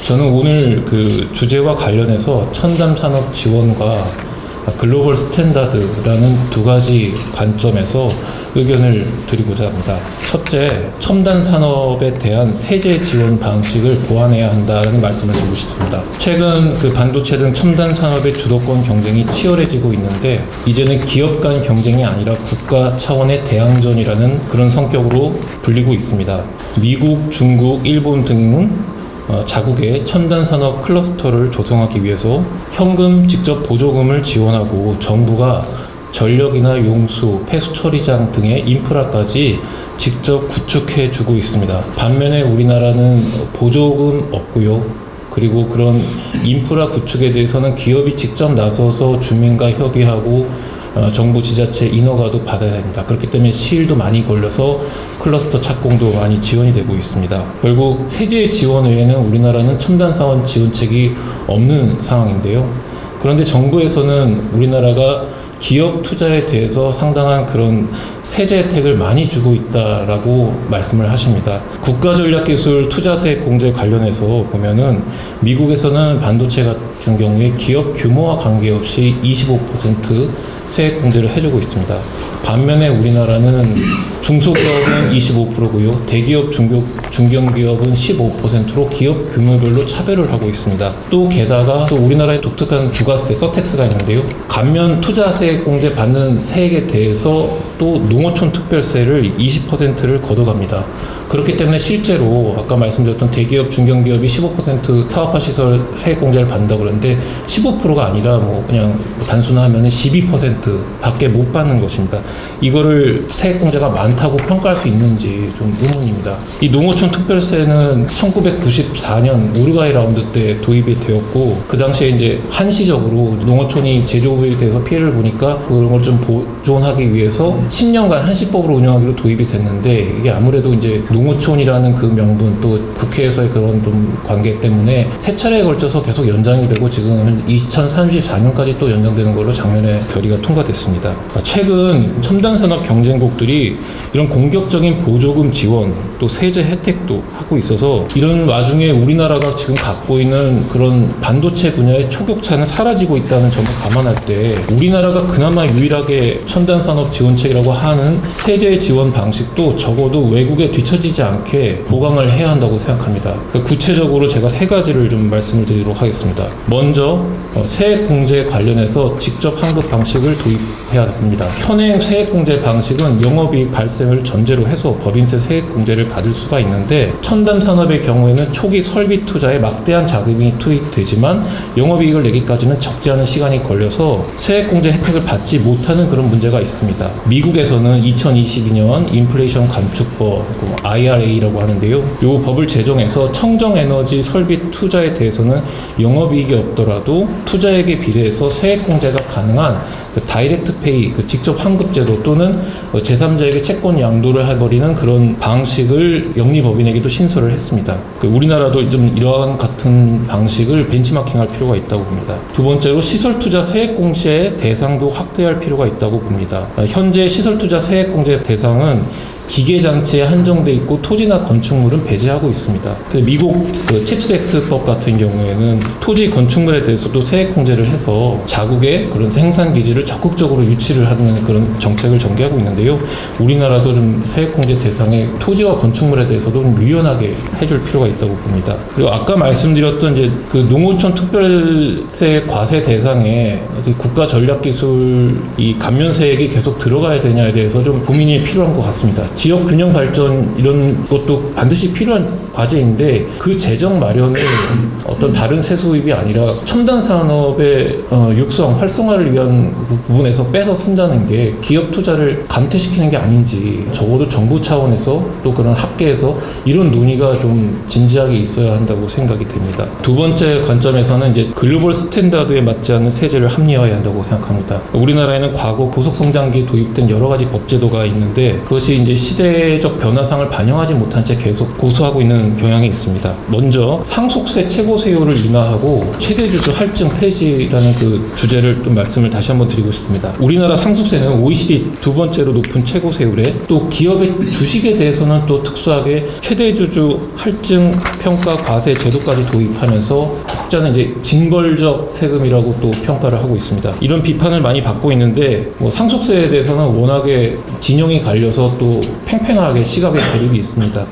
저는 오늘 그 주제와 관련해서 첨단 산업 지원과 글로벌 스탠다드라는 두 가지 관점에서 의견을 드리고자 합니다. 첫째, 첨단 산업에 대한 세제 지원 방식을 보완해야 한다는 말씀을 드리고 싶습니다. 최근 그 반도체 등 첨단 산업의 주도권 경쟁이 치열해지고 있는데 이제는 기업 간 경쟁이 아니라 국가 차원의 대항전이라는 그런 성격으로 불리고 있습니다. 미국, 중국, 일본 등은 자국의 첨단 산업 클러스터를 조성하기 위해서 현금 직접 보조금을 지원하고 정부가 전력이나 용수, 폐수 처리장 등의 인프라까지 직접 구축해 주고 있습니다. 반면에 우리나라는 보조금 없고요. 그리고 그런 인프라 구축에 대해서는 기업이 직접 나서서 주민과 협의하고 정부 지자체 인허가도 받아야 됩니다. 그렇기 때문에 시일도 많이 걸려서 클러스터 착공도 많이 지원이 되고 있습니다. 결국 세제 지원 외에는 우리나라는 첨단 사원 지원책이 없는 상황인데요. 그런데 정부에서는 우리나라가 기업 투자에 대해서 상당한 그런 세제 혜택을 많이 주고 있다라고 말씀을 하십니다. 국가전략기술 투자세 공제 관련해서 보면은 미국에서는 반도체 같은 경우에 기업 규모와 관계없이 25% 세액 공제를 해주고 있습니다. 반면에 우리나라는 중소기업은 25%고요. 대기업, 중견기업은 15%로 기업 규모별로 차별을 하고 있습니다. 또 게다가 또 우리나라의 독특한 부가세, 서택스가 있는데요. 감면 투자세액 공제 받는 세액에 대해서 또 농어촌 특별세를 20%를 걷어갑니다. 그렇기 때문에 실제로 아까 말씀드렸던 대기업, 중견기업이 15% 사업화시설 세액 공제를 받는다고 그러는데 15%가 아니라 그냥 단순하면 12% 밖에 못 받는 것입니다. 이거를 세액 공제가 많다고 평가할 수 있는지 좀 의문입니다. 이 농어촌 특별세는 1994년 우루과이 라운드 때 도입이 되었고 그 당시에 이제 한시적으로 농어촌이 제조업에 대해서 피해를 보니까 그런 걸 좀 보존하기 위해서 10년간 한시법으로 운영하기로 도입이 됐는데 이게 아무래도 이제 농어촌이라는 그 명분 또 국회에서의 그런 좀 관계 때문에 세 차례에 걸쳐서 계속 연장이 되고 지금 2034년까지 또 연장되는 걸로 작년에 결의가 통과됐습니다. 최근 첨단 산업 경쟁국들이 이런 공격적인 보조금 지원 또 세제 혜택도 하고 있어서 이런 와중에 우리나라가 지금 갖고 있는 그런 반도체 분야의 초격차는 사라지고 있다는 점을 감안할 때 우리나라가 그나마 유일하게 첨단 산업 지원책이라고 하는 세제 지원 방식도 적어도 외국에 뒤처지지 않게 보강을 해야 한다고 생각합니다. 구체적으로 제가 세 가지를 좀 말씀을 드리도록 하겠습니다. 먼저 세액 공제 관련해서 직접 환급 방식을 도입해야 합니다. 현행 세액 공제 방식은 영업이익 발생을 전제로 해서 법인세 세액 공제를 받을 수가 있는데 첨단 산업의 경우에는 초기 설비 투자에 막대한 자금이 투입되지만 영업이익을 내기까지는 적지 않은 시간이 걸려서 세액 공제 혜택을 받지 못하는 그런 문제가 있습니다. 미국에서는 2022년 인플레이션 감축법 IRA라고 하는데요. 이 법을 제정해서 청정에너지 설비 투자에 대해서는 영업이익이 없더라도 투자액에 비례해서 세액 공제가 가능한 다이렉트 페이, 직접 환급제도 또는 제3자에게 채권 양도를 해버리는 그런 방식을 영리법인에게도 신설을 했습니다. 우리나라도 좀 이러한 같은 방식을 벤치마킹할 필요가 있다고 봅니다. 두 번째로 시설투자 세액공제 대상도 확대할 필요가 있다고 봅니다. 현재 시설투자 세액공제 대상은 기계장치에 한정돼 있고 토지나 건축물은 배제하고 있습니다. 미국 칩스 액트법 같은 경우에는 토지 건축물에 대해서도 세액 공제를 해서 자국의 그런 생산 기지를 적극적으로 유치를 하는 그런 정책을 전개하고 있는데요. 우리나라도 좀 세액 공제 대상의 토지와 건축물에 대해서도 좀 유연하게 해줄 필요가 있다고 봅니다. 그리고 아까 말씀드렸던 이제 그 농어촌 특별세 과세 대상에 국가 전략 기술 이 감면세액이 계속 들어가야 되냐에 대해서 좀 고민이 필요한 것 같습니다. 지역 균형 발전 이런 것도 반드시 필요한 과제인데 그 재정 마련을 어떤 다른 세수입이 아니라 첨단 산업의 육성, 활성화를 위한 그 부분에서 빼서 쓴다는 게 기업 투자를 감퇴시키는 게 아닌지 적어도 정부 차원에서 또 그런 학계에서 이런 논의가 좀 진지하게 있어야 한다고 생각이 됩니다. 두 번째 관점에서는 이제 글로벌 스탠다드에 맞지 않는 세제를 합리화 논의해야 한다고 생각합니다. 우리나라에는 과거 고속성장기에 도입된 여러 가지 법제도가 있는데 그것이 이제 시대적 변화상을 반영하지 못한 채 계속 고수하고 있는 경향이 있습니다. 먼저 상속세 최고세율을 인하하고 최대주주 할증 폐지라는 그 주제를 좀 말씀을 다시 한번 드리고 싶습니다. 우리나라 상속세는 OECD 두 번째로 높은 최고세율에 또 기업의 주식에 대해서는 또 특수하게 최대주주 할증 평가 과세 제도까지 도입하면서 적자는 이제 징벌적 세금이라고 또 평가를 하고 있습니다. 이런 비판을 많이 받고 있는데 상속세에 대해서는 워낙에 진영이 갈려서 또 팽팽하게 시각의 대립이 있습니다.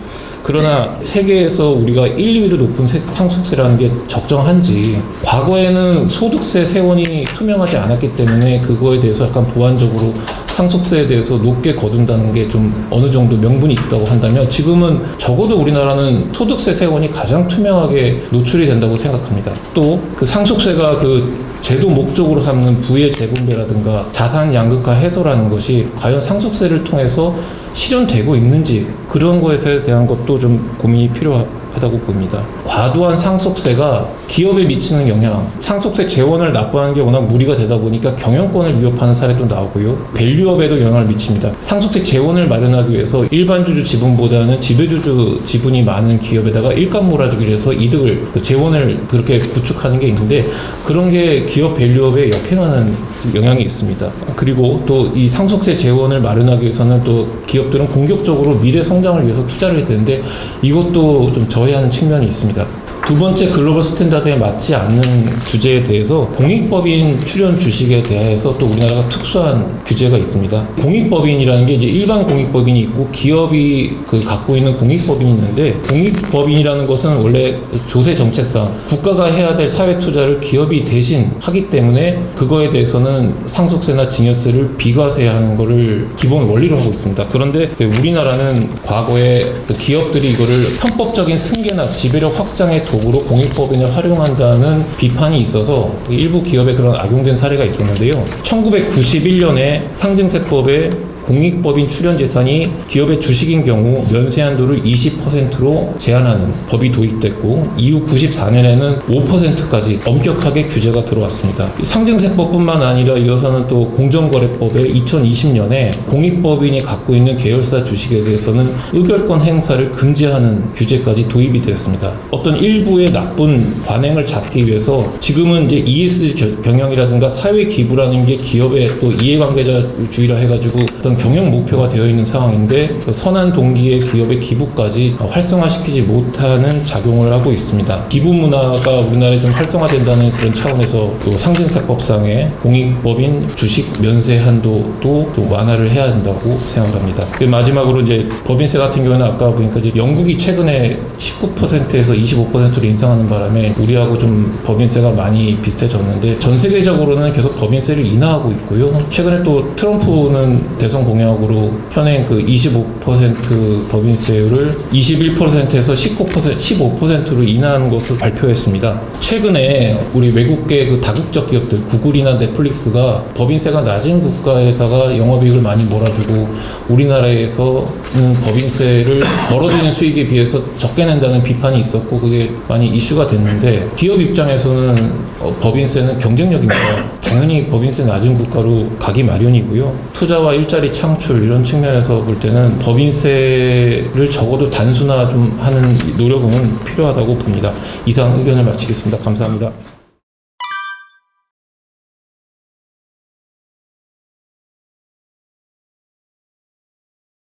그러나 세계에서 우리가 1, 2위로 높은 상속세라는 게 적정한지 과거에는 소득세 세원이 투명하지 않았기 때문에 그거에 대해서 약간 보완적으로 상속세에 대해서 높게 거둔다는 게 좀 어느 정도 명분이 있다고 한다면 지금은 적어도 우리나라는 소득세 세원이 가장 투명하게 노출이 된다고 생각합니다. 또 그 상속세가 그 제도 목적으로 삼는 부의 재분배라든가 자산 양극화 해소라는 것이 과연 상속세를 통해서 실현되고 있는지 그런 것에 대한 것도 좀 고민이 필요하다고 봅니다. 과도한 상속세가 기업에 미치는 영향, 상속세 재원을 납부하는 게 워낙 무리가 되다 보니까 경영권을 위협하는 사례도 나오고요. 밸류업에도 영향을 미칩니다. 상속세 재원을 마련하기 위해서 일반 주주 지분보다는 지배주주 지분이 많은 기업에다가 일감 몰아주기를 해서 이득을 재원을 그렇게 구축하는 게 있는데 그런 게 기업 밸류업에 역행하는 영향이 있습니다. 그리고 또 이 상속세 재원을 마련하기 위해서는 또 기업들은 공격적으로 미래 성장을 위해서 투자를 해야 되는데 이것도 좀 저해하는 측면이 있습니다. 두 번째 글로벌 스탠다드에 맞지 않는 주제에 대해서 공익법인 출연 주식에 대해서 또 우리나라가 특수한 규제가 있습니다. 공익법인이라는 게 이제 일반 공익법인이 있고 기업이 갖고 있는 공익법인이 있는데 공익법인이라는 것은 원래 조세 정책상 국가가 해야 될 사회 투자를 기업이 대신 하기 때문에 그거에 대해서는 상속세나 증여세를 비과세하는 거를 기본 원리로 하고 있습니다. 그런데 우리나라는 과거에 기업들이 이거를 편법적인 승계나 지배력 확장의 도구로 공익법인을 활용한다는 비판이 있어서 일부 기업에 그런 악용된 사례가 있었는데요. 1991년에 상증세법에 공익법인 출연 재산이 기업의 주식인 경우 면세 한도를 20%로 제한하는 법이 도입됐고 이후 94년에는 5%까지 엄격하게 규제가 들어왔습니다. 상증세법뿐만 아니라 이어서는 또 공정거래법에 2020년에 공익법인이 갖고 있는 계열사 주식에 대해서는 의결권 행사를 금지하는 규제까지 도입이 되었습니다. 어떤 일부의 나쁜 관행을 잡기 위해서 지금은 이제 ESG 경영이라든가 사회 기부라는 게 기업의 또 이해관계자주의라 해가지고 어떤 경영 목표가 되어 있는 상황인데 선한 동기의 기업의 기부까지 활성화시키지 못하는 작용을 하고 있습니다. 기부 문화가 우리나라에 좀 활성화된다는 그런 차원에서 또 상증세법상의 공익법인 주식 면세 한도도 좀 완화를 해야 된다고 생각합니다. 마지막으로 이제 법인세 같은 경우는 아까 보니까 이제 영국이 최근에 19%에서 25%로 인상하는 바람에 우리하고 좀 법인세가 많이 비슷해졌는데 전 세계적으로는 계속 법인세를 인하하고 있고요. 최근에 또 트럼프는 대선 공약으로 현행 그 25% 법인세율을 21%에서 15%로 인하하는 것을 발표했습니다. 최근에 우리 외국계 그 다국적 기업들 구글이나 넷플릭스가 법인세가 낮은 국가에다가 영업이익을 많이 몰아주고 우리나라에서는 법인세를 벌어들이는 수익에 비해서 적게 낸다는 비판이 있었고 그게 많이 이슈가 됐는데 기업 입장에서는 법인세는 경쟁력입니다. 당연히 법인세 낮은 국가로 가기 마련이고요. 투자와 일자리 창출 이런 측면에서 볼 때는 법인세를 적어도 단순화 좀 하는 노력은 필요하다고 봅니다. 이상 의견을 마치겠습니다. 감사합니다.